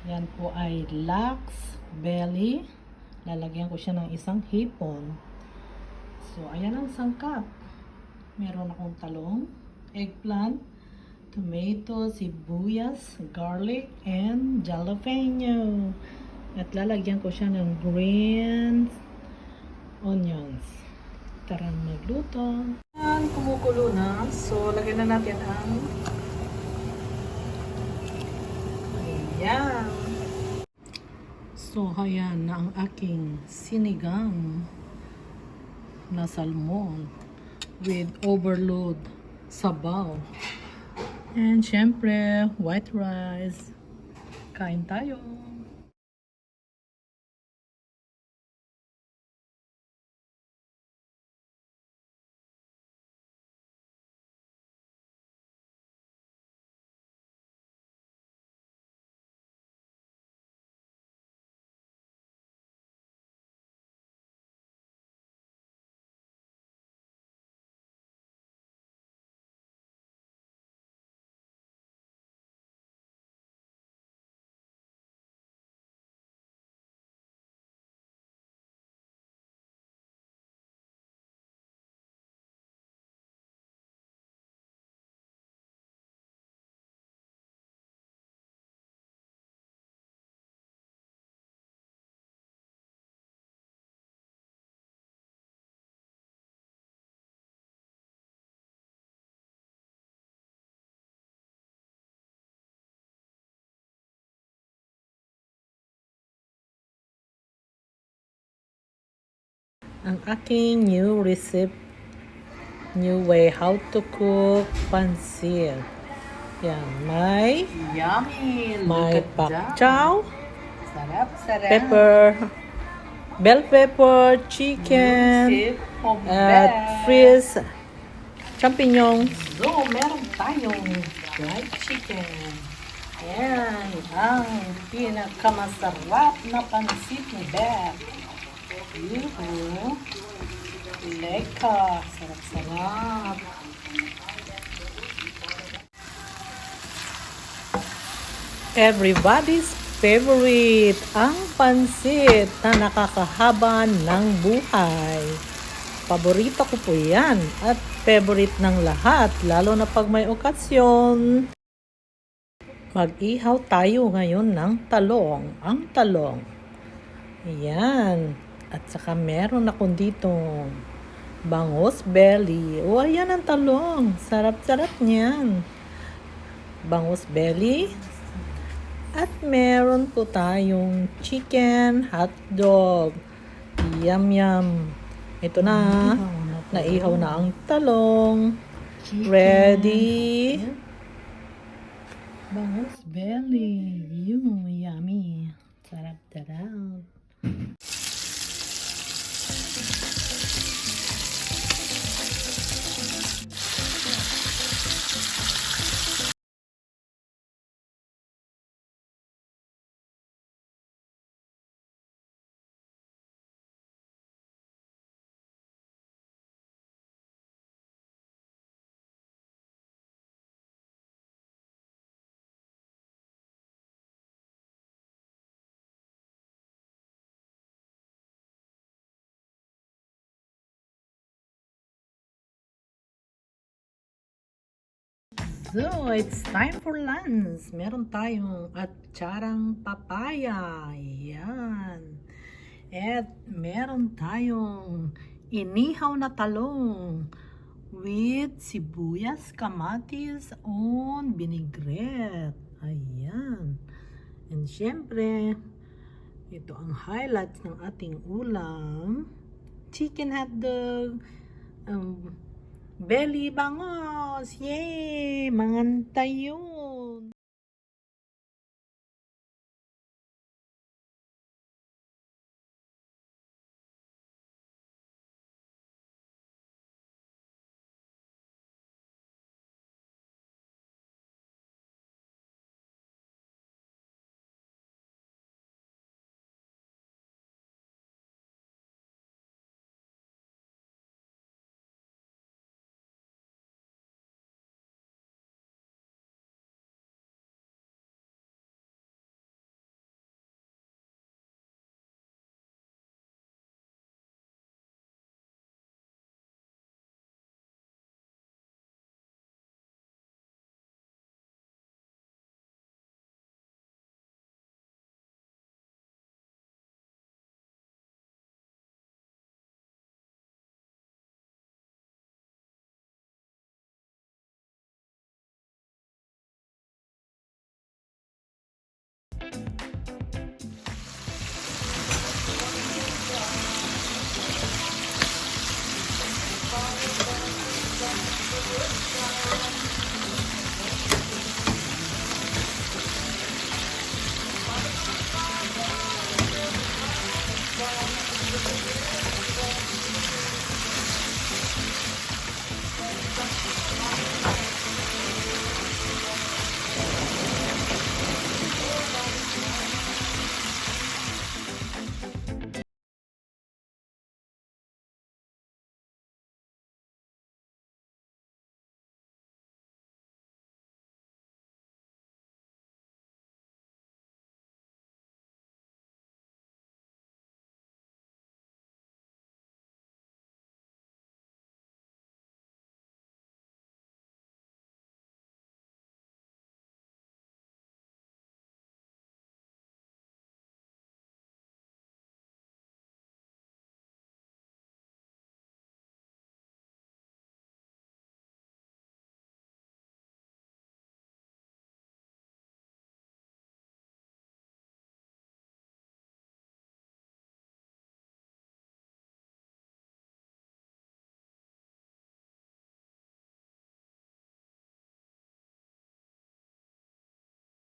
Yan po ay lax belly. Lalagyan ko siya ng isang hipon. So, ayan ang sangkap. Meron akong talong, eggplant, tomato, sibuyas, garlic, and jalapeno. At lalagyan ko siya ng green onions. Tara magluto. Ayan, kumukulo na. So, lagyan na natin ang ayan. So, ayan na ang aking sinigang na salmon with overload sabaw. And syempre, white rice. Kain tayo. Ang aking new recipe, new way how to cook pancit. Yan, may Yummy! pak chow, Sarap, sarap. pepper, bell pepper, chicken, Sip of at freeze champignons. So, meron tayong fried chicken. Ayan, ang pinakamasarap na pansit ni Beth. Yuhu. Leka. Sarap-sarap. Everybody's favorite, ang pansit na nakakahaba ng buhay. Paborito ko po yan at favorite ng lahat, lalo na pag may okasyon. Mag-ihaw tayo ngayon ng talong. Ang talong. Ayan. At saka meron ako dito bangus belly. O, ayan ang talong. Sarap-sarap niyan. Bangus belly. At meron po tayong chicken hotdog. Yum, yum. Ito na. Naihaw na ang talong. Ready. Bangus belly. Yummy. Sarap-sarap. So, it's time for lunch. Meron tayong atsarang papaya. Ayan. At meron tayong inihaw na talong with sibuyas, kamatis, on vinaigrette. Ayan. And syempre, ito ang highlights ng ating ulam. Chicken hotdog. Belly bangos! Yay! Mangan tayo!